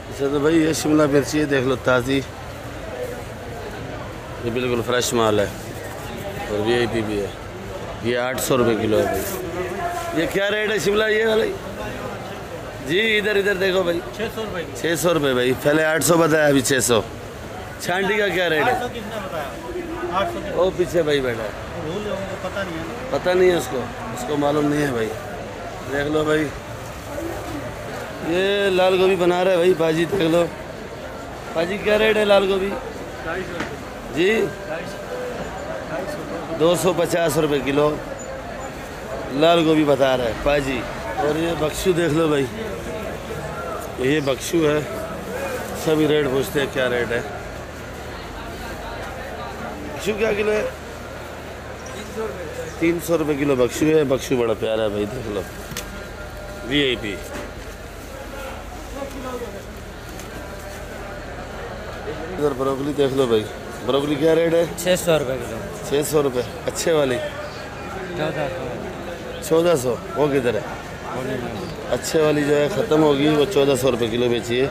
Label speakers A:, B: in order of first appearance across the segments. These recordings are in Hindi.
A: अच्छा तो भाई ये शिमला मिर्ची है, देख लो ताज़ी, ये बिल्कुल फ्रेश माल है और वीआईपी भी है। ये 800 रुपये किलो है भाई। ये क्या रेट है शिमला ये वाला जी? इधर इधर देखो भाई,
B: 600 रुपये।
A: 600 रुपये भाई, पहले 800 बताया, अभी 600। छांटी का क्या रेट है?
B: 800 किसने बताया? 800
A: वो पीछे भाई बैठा है,
B: भूल गए, उनको पता नहीं है।
A: पता नहीं है उसको, उसको मालूम नहीं है भाई। देख लो भाई, ये लाल गोभी बना रहा है भाई भाजी, देख लो भाजी क्या रेट है लाल गोभी
B: 250
A: जी? 250 रुपये किलो लाल गोभी बता रहा है पाजी। और ये बक्सू देख लो भाई, ये बक्सू है, सभी रेट पूछते हैं क्या रेट है। बक्सू क्या किलो है? 300 रुपये किलो बक्सू है। बक्सू बड़ा प्यारा है भाई, देख लो वीआईपी। इधर ब्रोकली देख लो भाई, ब्रोकली क्या रेट है?
B: 600 रुपये किलो।
A: 600 रुपये। अच्छे वाली 1400। वो किधर है? अच्छे वाली जो है ख़त्म होगी, वो 1400 रुपये किलो बेची है।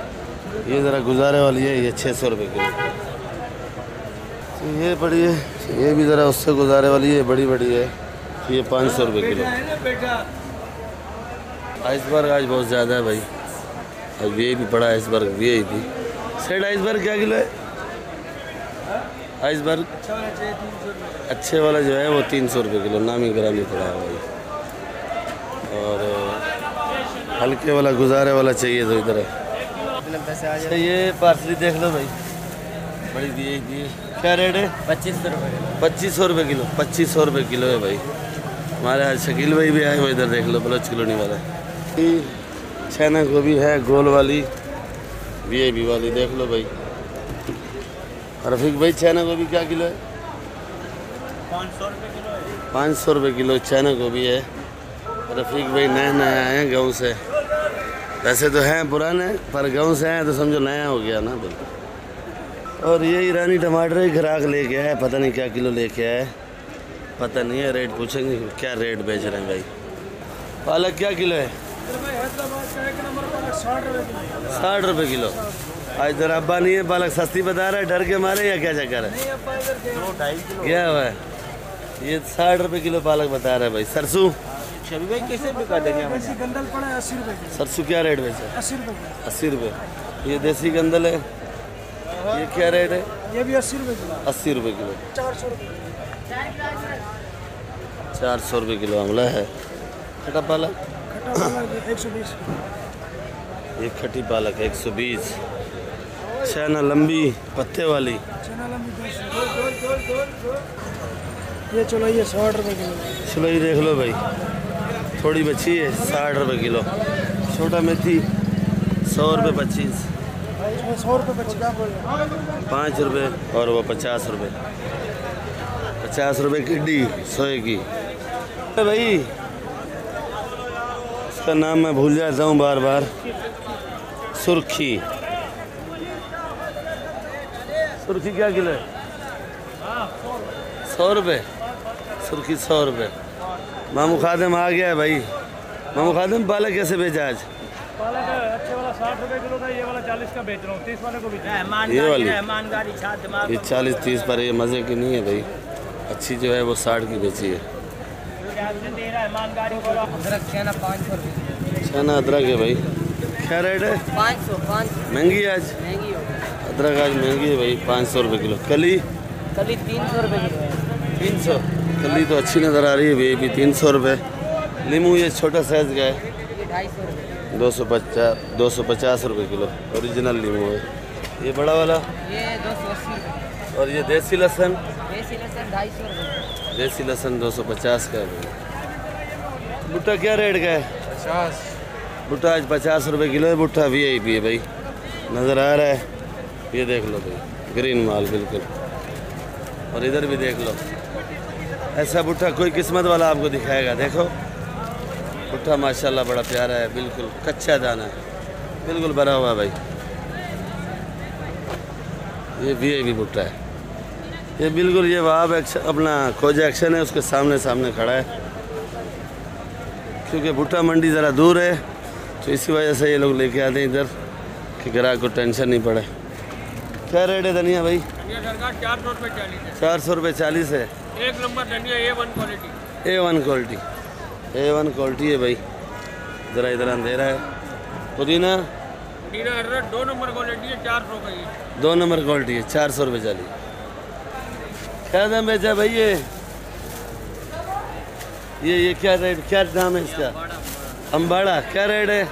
A: ये ज़रा गुजारे वाली है, ये 600 रुपये किलो। तो ये बड़ी है, ये भी ज़रा उससे गुजारे वाली है, बड़ी बड़ी है, ये 500 रुपये किलो। आइसबर्ग आज बहुत ज़्यादा है भाई, अब ये भी पड़ा आइसबर्ग, ये भी सेट। आइसबर्ग क्या किलो है? आइसबर्ग अच्छे वाला जो है वो 300 रुपये किलो, नामी ग्रामी पड़ा है भाई। और हल्के वाला गुजारे वाला चाहिए तो इधर है। अच्छा ये पार्सली देख लो भाई, बड़ी दी क्या रेट है?
B: 2500 रुपये।
A: 2500 रुपये किलो। 2500 रुपये किलो है भाई। हमारे आज शकील भाई भी आए हुए, इधर देख लो, बलोच कॉलोनी वाला। छैना गोभी है गोल वाली, वीआईपी वाली, देख लो भाई। रफीक भाई छैना गोभी क्या किलो है?
B: 500 रुपये किलो है।
A: 500 रुपये किलो छैना गोभी है। रफीक भाई नए नए आए हैं गाँव से, वैसे तो हैं पुराने, पर गाँव से आए तो समझो नया हो गया ना बिल्कुल। और ये ईरानी टमाटर ही ग्राहक लेके आए, पता नहीं क्या किलो लेके आए, पता नहीं है, रेट पूछेंगे क्या रेट बेच रहे हैं भाई। पालक क्या किलो है? 60 रुपये किलो। आज जरा अब्बा नहीं है, पालक सस्ती बता रहा है, डर के मारे या क्या चक्कर है? क्या हुआ है? ये 60 रुपये किलो पालक बता रहा है भाई। सरसों
B: शबी भाई कैसे बिका देंगे?
C: गंदल पड़ा है 80 रुपये।
A: सरसों क्या रेट बेचा?
C: 80 रुपये।
A: 80 रुपये। ये देसी गंदल है, ये क्या रेट है?
C: ये भी 80 रुपये किलो।
A: 80 रुपये किलो।
C: 400 रुपये।
A: 400 रुपये किलो आंवला है। खटा पालक
C: खट्टा वाला 120।
A: ये खटी पालक 120। छैना लंबी पत्ते वाली
C: चना लंबी 200। ये चलो ये 60 रुपये किलो।
A: चलो ये देख लो भाई, थोड़ी बची है, 60 रुपये किलो। छोटा मेथी 100 रुपये 25।
C: 100 रुपये बच क्या बोल रहे हैं?
A: 5 रुपये और वो 50 रुपये। 50 रुपये किड्डी सोए की भाई, उसका नाम मैं भूल जाता हूँ बार बार। सुर्खी, सुर्खी क्या किलो है? 100 रुपये। सुर्खी 100 रुपये। मामू खादिम आ गया है भाई। मामू खादिम पालक कैसे बेचा आज?
B: पालक अच्छे वाला 60 रुपये किलो का, ये वाला 40 का बेच रहा हूँ। 30 वाले को भी
A: ये वाली ये 40-30 पर, ये मज़े की नहीं है भाई, अच्छी जो है वो 60 की बेची है।
B: अदरक छेना 500 रुपये।
A: छेना अदरक है भाई, क्या रेट है?
B: 500
A: महंगी आज
B: महंगी हो गई।
A: अदरक, आज महंगी है भाई, 500 रुपये किलो। कली
B: 300 रुपये किलो है।
A: 300। कली तो अच्छी नज़र आ रही है भाई, भी 300 रुपये। नींबू ये छोटा साइज़ का है,
B: ये 250 रुपये।
A: 250 रुपये किलो, ओरिजिनल नींबू है। ये बड़ा वाला,
B: ये 280 रुपये।
A: और ये देसी लहसुन,
B: देसी लहसुन 250 रुपये।
A: देसी लहसुन 250 का है भाई। भुट्टा क्या रेट का है?
B: 50।
A: भुट्टा आज 50 रुपये किलो है। भुट्टा वीआईपी है भाई, नज़र आ रहा है, ये देख लो भाई, ग्रीन माल बिल्कुल। और इधर भी देख लो, ऐसा भुट्टा कोई किस्मत वाला आपको दिखाएगा। देखो भुट्टा माशाल्लाह बड़ा प्यारा है, बिल्कुल कच्चा दाना है, बिल्कुल भरा हुआ है भाई। ये वीआईपी भुट्टा है, ये बिल्कुल, ये वहाब अपना खोजा एक्शन है, उसके सामने सामने खड़ा है। क्योंकि भुट्टा मंडी ज़रा दूर है, तो इसी वजह से ये लोग लेके आते हैं इधर कि कि ग्राहक को टेंशन नहीं पड़े। क्या रेट है धनिया भाई?
B: धनिया सरकार 400 रुपये 40 है।
A: 400 रुपये 40 है।
B: एक नंबर धनिया A1 quality.
A: A1 quality, A1 quality है भाई। ज़रा इधर अंधेरा है। पुदीना
B: पुदीना अदरक 2 नंबर क्वालिटी है, 400 का ये।
A: 2 नंबर क्वालिटी है, 400 रुपये 40। क्या दाम बेचा भाई ये क्या रेट, क्या दाम है इसका? अम्बाड़ा क्या रेट है?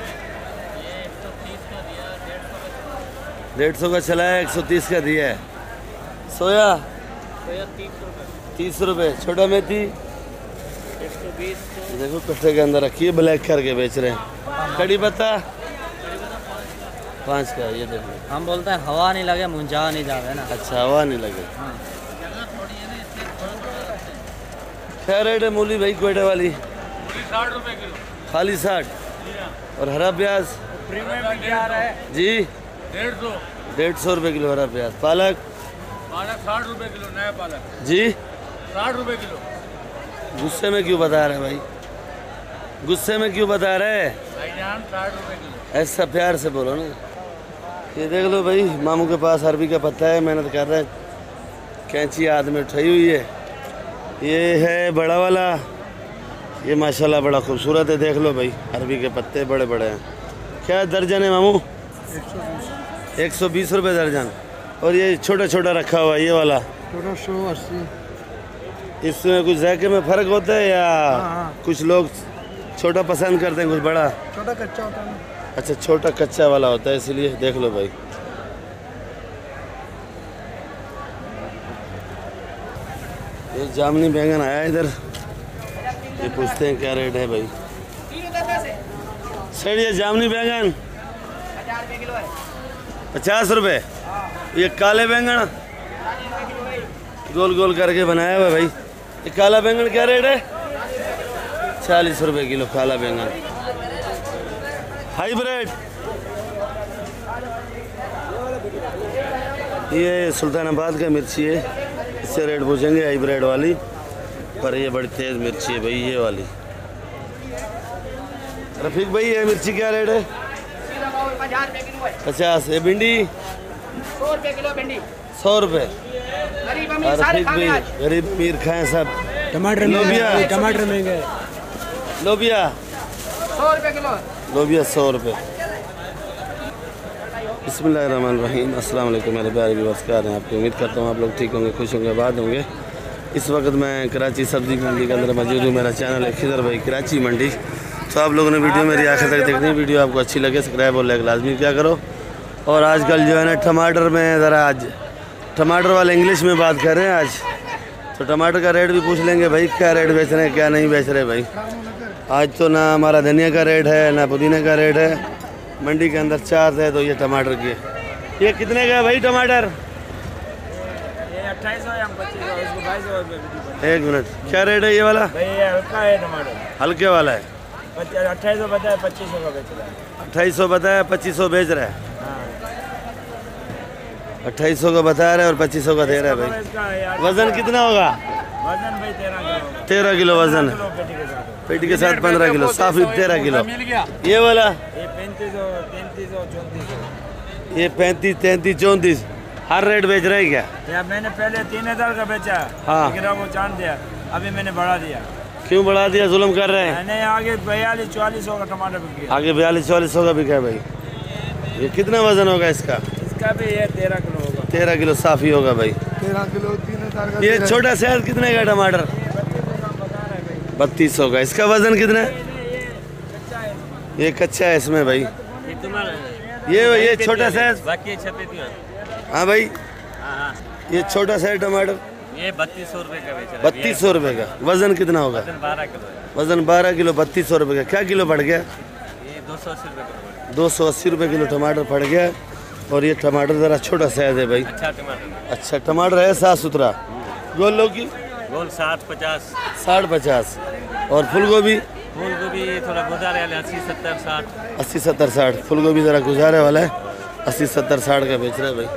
A: 150 का चला है, 130 का दिया है। सोया 30 रुपये। छोटा मेथी
B: 120।
A: देखो कट्टे के अंदर रखिए, ब्लैक करके बेच रहे हैं। कड़ी पत्ता 5 का, ये देखो।
C: हम बोलते हैं हवा नहीं लगे मुंझा नहीं जावे ना।
A: अच्छा, हवा नहीं लगे। क्या रेट है मूली भाई कोयटे वाली?
B: 60 रुपये किलो।
A: खाली 60। और हरा प्याज
B: प्रीमियम क्या रहा है
A: जी?
B: 150।
A: 150 रुपये किलो हरा प्याज। पालक
B: 60 रुपये किलो, नया पालक
A: जी?
B: 60 रुपये किलो।
A: गुस्से में क्यों बता रहे भाई? गुस्से में क्यों बता रहे?
B: भाईजान 60 रुपये किलो।
A: ऐसा प्यार से बोलो ना। ये देख लो भाई, मामू के पास अरबी का पत्ता है, मेहनत कर रहे हैं। कैंची हाथ में उठाई हुई है। ये है बड़ा वाला, ये माशाल्लाह बड़ा खूबसूरत है। देख लो भाई, अरबी के पत्ते बड़े बड़े हैं। क्या दर्जन है मामू? 120 रुपये दर्जन। और ये छोटा छोटा रखा हुआ है, ये वाला
C: 180।
A: इसमें कुछ जायके में फ़र्क होता है या कुछ लोग छोटा पसंद करते हैं, कुछ बड़ा?
C: छोटा कच्चा होता है।
A: अच्छा, छोटा कच्चा वाला होता है, इसलिए देख लो भाई। ये जामनी बैंगन आया इधर, ये पूछते हैं क्या रेट है भाई। सर ये जामनी बैंगन 50 रुपये। ये काले बैंगन गोल गोल करके बनाया हुआ है भाई। ये काला बैंगन क्या रेट है? 40 रुपये किलो काला बैंगन। हाइब्रिड ये सुल्तानाबाद का मिर्ची है, इससे रेट पूछेंगे हाइब्रिड वाली, पर ये बड़ी तेज़ मिर्ची है भाई ये वाली। रफीक भाई ये मिर्ची क्या रेट है? 50। ये भिंडी
D: 100 रुपये किलो भिंडी।
A: 100 रुपये।
D: गरीब अमीर सारे
A: रफीक
D: खाएंगे
A: भाई
D: आज।
A: गरीब मीर खाएं सब।
C: टमाटर
A: लोबिया
C: टमाटर महंगे।
A: लोबिया
D: 100 रुपये किलो।
A: लोबिया 100 रुपये। बिस्मिल्लाहिर्रहमानिर्रहीम। अस्सलाम वालेकुम मेरे प्यारे व्यूअर्स, क्या हैं आपकी? उम्मीद करता हूँ आप लोग ठीक होंगे, खुश होंगे, आबाद होंगे। इस वक्त मैं कराची सब्ज़ी मंडी के अंदर मौजूद हूँ। मेरा चैनल है खिदर भाई कराची मंडी। तो आप लोगों ने वीडियो मेरी आखिर तक देखनी है। वीडियो आपको अच्छी लगे सब्सक्राइब और लाइक लाजमी क्या करो। और आजकल जो है ना टमाटर में ज़रा आज टमाटर वाले इंग्लिश में बात कर रहे हैं आज, तो टमाटर का रेट भी पूछ लेंगे भाई, क्या रेट बेच रहे हैं क्या नहीं बेच रहे भाई। आज तो ना हमारा धनिया का रेट है ना पुदीना का रेट है। मंडी के अंदर चार्ज है तो ये टमाटर की है। ये कितने का है भाई टमाटर?
B: ये 2800 या 2500, इसको 2200 रुपये।
A: एक मिनट, क्या रेट है ये वाला?
B: भाई ये हल्का है टमाटर,
A: हल्के वाला है।
B: 2800 बताया, 2500 का बेच रहा है।
A: 2800 बताया, 2500 बेच रहा है।
B: हाँ
A: 2800 का बता रहा है और 2500 का दे रहा है भाई।
B: इसका यार
A: वजन कितना होगा?
B: वजन भाई 13 किलो होगा।
A: 13 किलो वजन है।
B: किलो पेटी के साथ।
A: पेटी के साथ 15 किलो, साफी 13 किलो।
B: मिल गया।
A: ये वाला
B: ये 3500, 3300, 3400।
A: ये 35, 33, 34 हर रेट बेच रहे हैं क्या?
B: यार मैंने पहले 3000 का बेचा,
A: हाँ।
B: ग्राहक को जान दिया, अभी मैंने बढ़ा दिया।
A: क्यों बढ़ा दिया? जुल्म कर रहे हैं।
B: मैंने आगे 4200-4400 का टमाटर बिक गया।
A: आगे 4200-4400 का बिका है भाई। ये कितना वजन होगा इसका?
B: इसका भी ये 13 किलो होगा।
A: 13 किलो साफी होगा भाई।
C: 13 किलो 3000 का।
A: ये छोटा साइज कितने का टमाटर? 3200 का। इसका वजन कितना है? ये कच्चा है इसमें भाई। ये छोटा साइज।
B: बाकी 36।
A: हाँ भाई,
B: हाँ
A: ये छोटा साइज टमाटर
B: ये 3200 रुपये का बेच रहा है।
A: 3200 रुपये का। वजन कितना होगा?
B: 12 किलो है।
A: वजन 12 किलो 3200 रुपये का। क्या किलो बढ़ गया?
B: ये 280 रुपये किलो।
A: 280 रुपये किलो टमाटर पड़ गया। और ये टमाटर ज़रा छोटा साइज है भाई।
B: अच्छा टमाटर।
A: अच्छा टमाटर है, साफ़ सुथरा। गोल लौकी
B: गोल 60-50।
A: 60-50। और फूल गोभी
B: फूल गोभी थोड़ा गुजारे वाले 80-70-60।
A: 80-70-60। फूल गोभी ज़रा गुजारे वाला है, 80-70-60 का बेच रहा है भाई।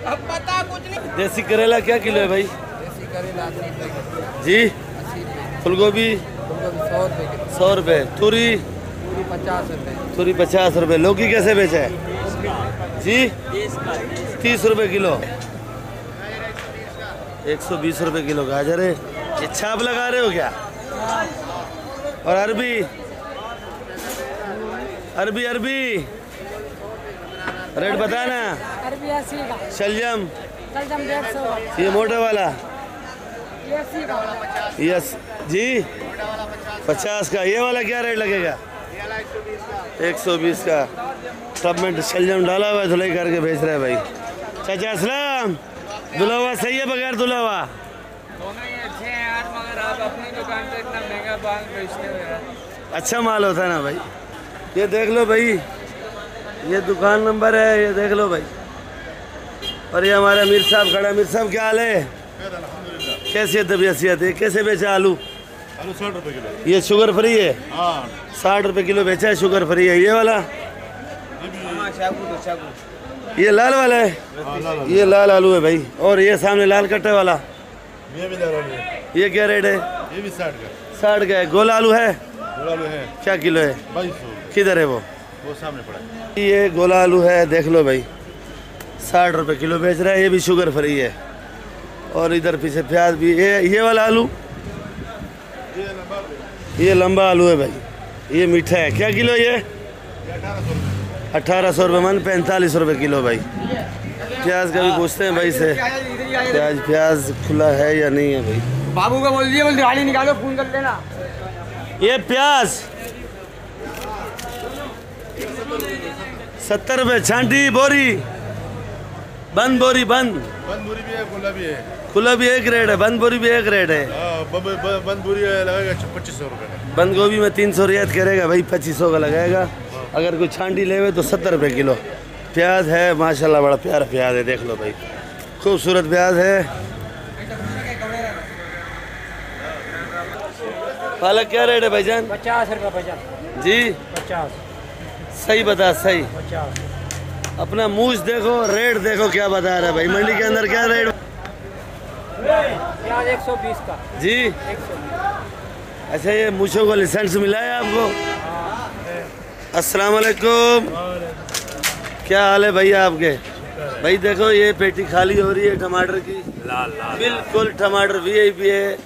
A: देसी करेला क्या किलो है भाई? जी फूल गोभी
C: 100 रुपये किलो।
A: 100 रुपये। तूरी
C: 50 रुपये।
A: तूरी 50 रुपये। लौकी कैसे बेचा है? जी 30 रुपए किलो। 120 रुपए किलो गाजर है। ये छाप लगा रहे हो क्या? और अरबी अरबी अरबी रेट बताना।
E: अरबी 80 का,
A: शलजम
E: शलजम 150,
A: ये मोटा वाला
E: 80 का,
A: यस जी 50 का। ये वाला क्या रेट लगेगा? 120 का। सब में शलजम डाला हुआ है, धुलाई करके बेच रहा है भाई। चाचा असलम, धुला हुआ सही है बगैर धुला हुआ?
B: दोनों ही अच्छे हैं यार, मगर आप अपनी दुकान पे इतना महंगा बाल बेचते हो यार।
A: अच्छा माल होता है ना भाई। ये देख लो भाई, ये दुकान नंबर है, ये देख लो भाई। और ये हमारा मीर साहब खड़ा। मीर साहब क्या हाल है? कैसी है तबीयत? है कैसे बेचा आलू?
F: आलू 60 रुपए किलो।
A: ये शुगर फ्री है?
F: हाँ
A: 60 रुपए किलो बेचा है, शुगर फ्री है। ये वाला ये लाल वाला है? ये लाल आलू है भाई। और ये सामने लाल कट्टे वाला
F: ये भी आलू है।
A: ये क्या रेट है?
F: ये भी 60 का।
A: 60 का है। गोला आलू है?
F: गोला आलू है
A: क्या किलो है?
F: 2200।
A: किधर है वो
F: सामने पड़ा है।
A: ये गोला आलू है, देख लो भाई 60 रुपए किलो बेच रहा है। ये भी शुगर फ्री है। और इधर पीछे प्याज भी। ये वाला आलू, ये लंबा आलू है भाई। ये मीठा है। क्या किलो ये? 1800 रुपये मन, 45 रुपये किलो भाई। प्याज का भी पूछते हैं भाई से, प्याज खुला है या नहीं है भाई।
D: बाबू को बोल दिए, बोल दिवाली निकालो, फोन कर लेना।
A: ये प्याज 70 रुपये छांटी बोरी, बंद बोरी बंद।
F: बंद बोरी भी है, खुला भी है।
A: खुला भी एक रेट है, बंद बोरी भी एक रेट है।
F: बंद बोरी लगेगा 2500 रुपये का।
A: बंद गोभी में 300 रियायत करेगा भाई, 2500 का लगाएगा। अगर कोई छांटी लेवे तो 70 रुपये किलो। प्याज है माशाल्लाह, बड़ा प्यारा प्याज है, देख लो भाई, खूबसूरत प्याज है। पालक क्या रेट है भाईजान?
E: 50 रुपये भाईजान
A: जी
E: 50,
A: सही बता, सही
E: 50।
A: अपना मूछ देखो, रेट देखो क्या बता रहा है भाई। मंडी के अंदर क्या रेट?
E: प्याज 120 का,
A: जी
E: 120।
A: अच्छा, ये मूछों को लाइसेंस मिला है आपको? अस्सलाम वालेकुम, क्या हाल है भैया आपके? भाई देखो ये पेटी खाली हो रही है टमाटर की, बिल्कुल टमाटर वीआईपी है।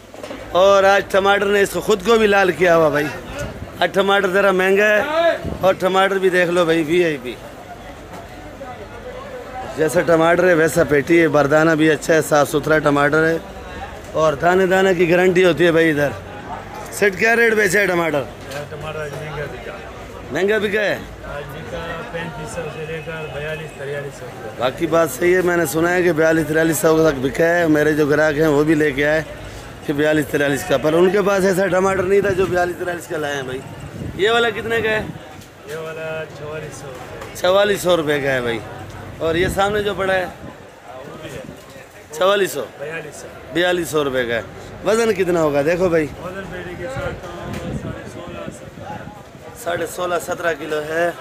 A: और आज टमाटर ने इसको खुद को भी लाल किया हुआ भाई। आज टमाटर ज़रा महंगा है और टमाटर भी देख लो भाई वीआईपी। जैसा टमाटर है वैसा पेटी है। बरदाना भी अच्छा है, साफ़ सुथरा टमाटर है और दाने दाने की गारंटी होती है भाई। इधर सेट क्या रेट बेचा है टमाटर?
F: टमाटर
A: महंगा बिका है।
F: 3500 से लेकर 42-4300।
A: बाकी बात सही है, मैंने सुना है कि 42-4300 तक बिका है। मेरे जो ग्राहक हैं वो भी लेके आए कि 42-43 का, पर उनके पास ऐसा टमाटर नहीं था जो 42-43 का लाए हैं भाई। ये वाला कितने का है?
F: ये वाला
A: 4400 रुपये का है भाई। और ये सामने जो पड़ा है 4400 4200 रुपये का है। वज़न कितना होगा देखो भाई? 16.5-17 किलो है।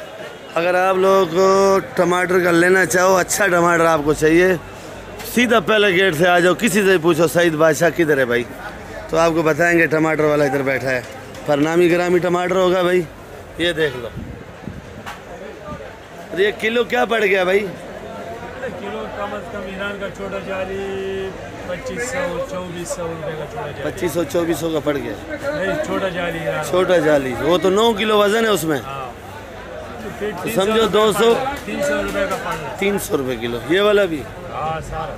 A: अगर आप लोग टमाटर का लेना चाहो, अच्छा टमाटर आपको चाहिए, सीधा पहले गेट से आ जाओ, किसी से पूछो सईद बादशाह किधर है भाई, तो आपको बताएंगे टमाटर वाला इधर बैठा है। पर नामी ग्रामी टमाटर होगा भाई। ये देख लो। और ये किलो क्या पड़ गया भाई?
F: किलो कम से कम ईरान का छोटा जाली 2500-2400 रुपये का छोटा जाली।
A: 2500-2400 का पड़ गया।
F: नहीं, छोटा जाली ईरान।
A: छोटा जाली वो तो 9 किलो वजन है उसमें। तो समझो
F: 300 रुपये का पड़ रहा है।
A: 300 रुपये किलो। ये वाला भी
F: हाँ, सारा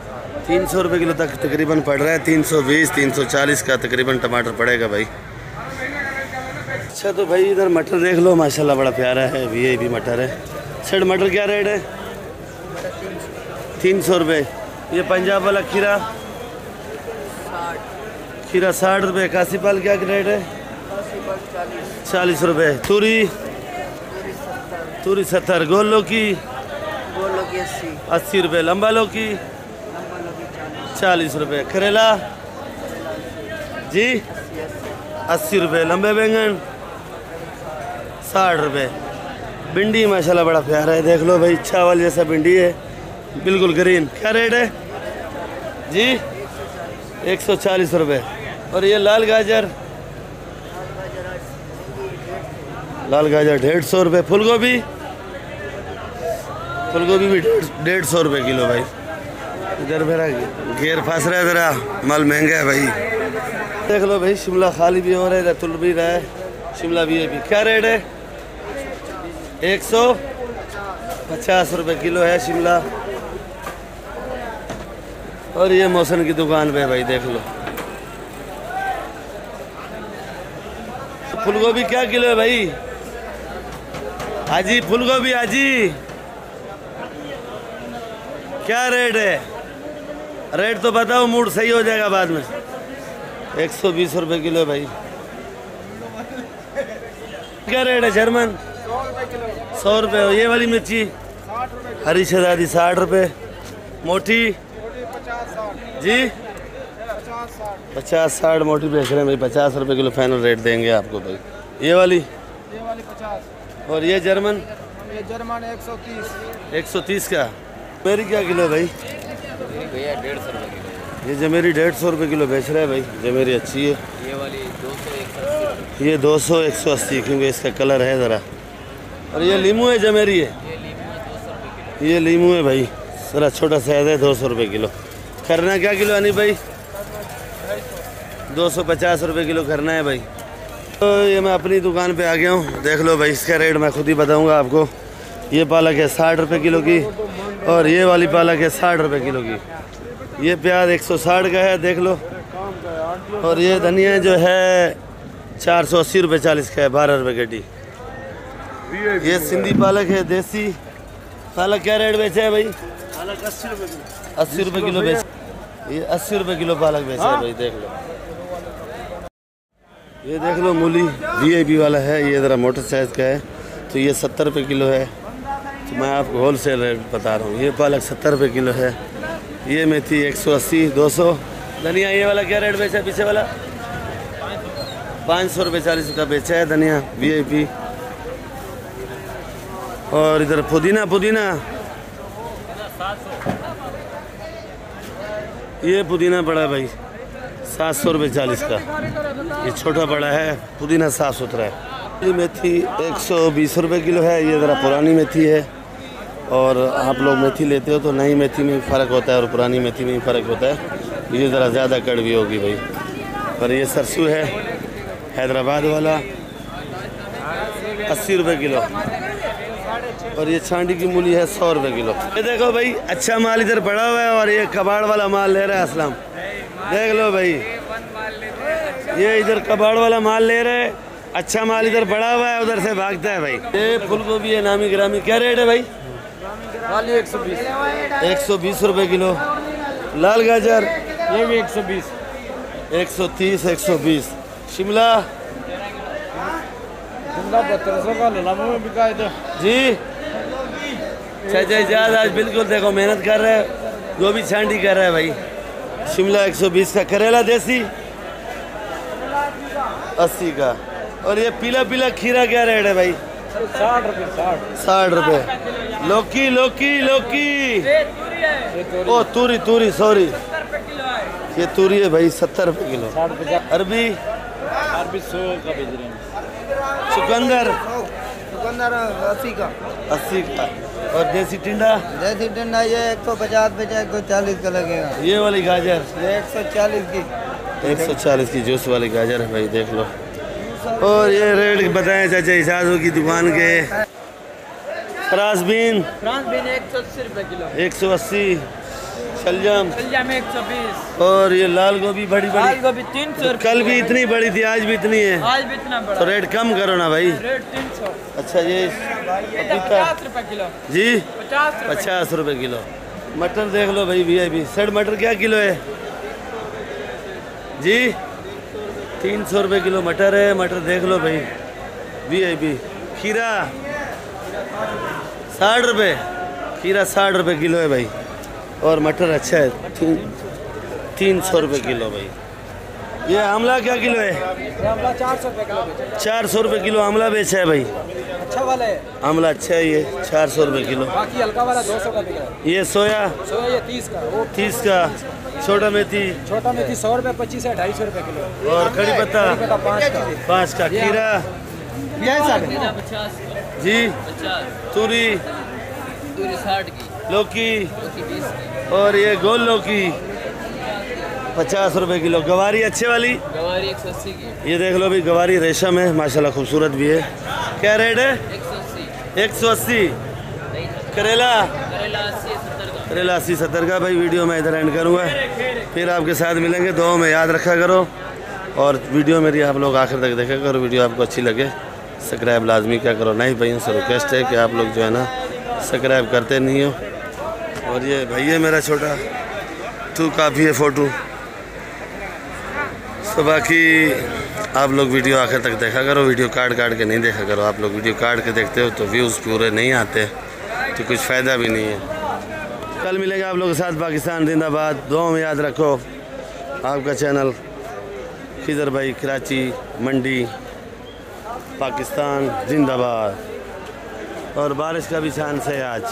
A: 300 रुपये किलो तक तकरीबन पड़ रहा है। 320-340 का तकरीबन टमाटर पड़ेगा भाई। अच्छा तो भाई इधर मटर देख लो, माशाल्लाह बड़ा प्यारा है, वीआईपी मटर है। सेठ मटर क्या रेट है? 300 रुपये। ये पंजाब वाला खीरा 60 रुपये। कासीपाल क्या रेट है? 40 रुपये। तूरी 70। गोल लौकी 80 रुपये। लंबा लौकी 40 रुपये। करेला जी 80 रुपये। लंबे बैंगन 60 रुपये। भिंडी माशाल्लाह बड़ा प्यारा है, देख लो भाई, चावल जैसा भिंडी है, बिल्कुल ग्रीन। क्या रेट है जी? 140 रुपये। और ये लाल गाजर 150 रुपये। फूल गोभी फूल गोभी भी 150 रुपये किलो भाई। इधर मेरा घेर फंस रहा है, ज़रा माल महंगा है भाई। देख लो भाई, शिमला खाली भी हो रहा है, इधर तुल भी रहा है। शिमला भी क्या रेट है? 150 रुपये किलो है शिमला। और ये मौसम की दुकान पे भाई देख लो। फूल गोभी क्या किलो है भाई? हाजी फूल गोभी हाजी क्या रेट है? रेट तो बताओ, मूड सही हो जाएगा बाद में। 120 रुपये किलो है भाई। क्या रेट है जर्मन? 100 रुपये। ये वाली मिर्ची हरी शहजादी 60 रुपये। मोटी जी 50-60 मोटी बेच रहे हैं भाई। 50 रुपये किलो फाइनल रेट देंगे आपको भाई। ये वाली
C: 50।
A: और ये जर्मन?
C: ये जर्मन 130।
A: 130 का। मेरी क्या किलो है भाई?
E: भैया 150 रुपये किलो।
A: ये जमेरी 150 रुपये किलो बेच रहा है भाई। जमेरी अच्छी है।
E: ये वाली 200-180।
A: ये 200-180 क्योंकि इसका कलर है ज़रा। और ये लीमू है जमेरी है?
E: ये लीमू है 200 रुपये किलो।
A: ये लीमू है भाई, ज़रा छोटा साइज है, 200 रुपये किलो। करना क्या किलो अनी भाई? 250 रुपये किलो करना है भाई। तो ये मैं अपनी दुकान पे आ गया हूँ। देख लो भाई, इसका रेट मैं खुद ही बताऊँगा आपको। ये पालक है 60 रुपये किलो की, और ये वाली पालक है 60 रुपये किलो की। ये प्याज 160 का है, देख लो। और ये धनिया जो है 480 रुपये 40 का है, 12 रुपये गड्डी। ये सिंधी पालक है देसी। पालक क्या रेट बेचा है भाई? पालक 80 रुपये किलो। 80 रुपये किलो बेच। ये 80 रुपये किलो पालक बेचा है भाई, देख लो। ये देख लो मूली VIP वाला है, ये ज़रा मोटर साइज़ का है, तो ये 70 रुपये किलो है। तो मैं आपको होल सेल रेट बता रहा हूँ। ये पालक 70 रुपये किलो है। ये मेथी 180, 200। धनिया ये वाला क्या रेट बेचा है? पीछे वाला 500 रुपये 40 का बेचा है धनिया VIP। और इधर पुदीना ये पुदीना पड़ा भाई 700 रुपये 40 का। ये छोटा बड़ा है, पुदीना साफ़ सुथरा है। ये मेथी 120 रुपये किलो है। ये ज़रा पुरानी मेथी है, और आप लोग मेथी लेते हो तो नई मेथी में फ़र्क होता है और पुरानी मेथी में फ़र्क होता है। ये ज़रा ज़्यादा कड़वी होगी भाई। और ये सरसों है हैदराबाद वाला 80 रुपये किलो। और ये छांडी की मूली है 100 रुपये किलो। ये देखो भाई, अच्छा माल इधर पड़ा हुआ है, और ये कबाड़ वाला माल ले रहा है असलम। देख लो भाई, ये इधर कबाड़ वाला माल ले रहे हैं। अच्छा माल इधर पड़ा हुआ है, उधर से भागता है भाई। ये फूल गोभी है नामी गिरामी, क्या रेट है भाई? 120 रुपये किलो। लाल गाजर
E: ये भी 120।
A: 130, 120। शिमला
E: 7200 का ललामों में बिका है
A: जी। चाचा इजाज़ आज बिल्कुल देखो मेहनत कर रहे हैं, गोभी छांडी कर रहा है भाई। शिमला 120 का। करेला देसी 80 का। और ये पीला पीला खीरा क्या रेट है भाई?
E: 60 रुपये।
A: 60 रुपये। लौकी लौकी लौकी ओ तूरी सॉरी, ये तूरी है भाई 70 रुपये किलो। अरबी
E: 100 का बेच रहे हैं।
A: चुकंदर
C: 80 का।
A: 80 का। और देसी टिंडा?
C: देसी टिंडा ये 150 बेचा, 140 का लगेगा।
A: ये वाली गाजर
C: ये 140 की।
A: 140 की जूस वाली गाजर है भाई, देख लो। और ये रेट बताएं चाचा इजाज़ों की दुकान के। फ्रांस बीन
D: 180 रुपये किलो।
A: 180। शलजम
D: में 120।
A: और ये लाल गोभी बड़ी
D: लाल
A: बड़ी,
D: गोभी 300 रुपये।
A: कल भी इतनी बड़ी थी, आज भी इतनी है,
D: आज भी इतना बड़ा।
A: तो रेट कम करो ना भाई।
D: रेट 300।
A: अच्छा ये पपीता
D: 50 रुपये किलो।
A: जी
D: 50 रुपये।
A: 50 रुपये किलो। मटर देख लो भाई VIP। सेट मटर क्या किलो है जी? 300 रुपये किलो मटर है। मटर देख लो भाई VIP। खीरा 60 रुपये। खीरा 60 रुपये किलो है भाई। और मटर अच्छा है 300 रुपये किलो भाई। ये आमला क्या किलो है?
C: 400 रुपये किलो बेचा।
A: 400 रुपये किलो आमला बेचा है भाई।
C: अच्छा वाला है।
A: आमला अच्छा है, ये 400 रुपये किलो।
C: बाकी हल्का वाला 200 का बिका है।
A: ये सोया
C: ये 30 का। वो
A: 30 का। छोटा मेथी
C: छोटा मेथी 100 रुपये 25 है, 250 रुपये किलो।
A: और कड़ी पत्ता
C: 5 का।
A: खीरा
C: ये सब
A: जी। तूरी
D: तंदूरी 60 की,
A: लौकी
D: लौकी 20 की,
A: और ये गोल लौकी 50 रुपए किलो। गवारी अच्छे वाली
D: गवारी 180 की,
A: ये देख लो भाई, गवारी रेशम है माशाल्लाह, खूबसूरत भी है। क्या रेट है?
D: 180,
A: 180। करेला
D: करेला 80 70 का।
A: करेला 80-70 का। भाई वीडियो मैं इधर एंड करूँगा, फिर आपके साथ मिलेंगे। दुआ में याद रखा करो और वीडियो मेरी आप लोग आखिर तक देखा करो। वीडियो आपको अच्छी लगे सब्सक्राइब लाजमी क्या करो। नहीं भाइयों से रिक्वेस्ट है कि आप लोग जो है ना सब्सक्राइब करते नहीं हो। और ये भैया मेरा छोटा तू काफ़ी है फ़ोटो। तो बाकी आप लोग वीडियो आखिर तक देखा करो, वीडियो काट के नहीं देखा करो। आप लोग वीडियो काट के देखते हो तो व्यूज़ पूरे नहीं आते, तो कुछ फ़ायदा भी नहीं है। कल मिलेंगे आप लोगों के साथ। पाकिस्तान जिंदाबाद। दुआ में याद रखो। आपका चैनल खिजर भाई, कराची मंडी, पाकिस्तान जिंदाबाद। और बारिश का भी चांस है आज।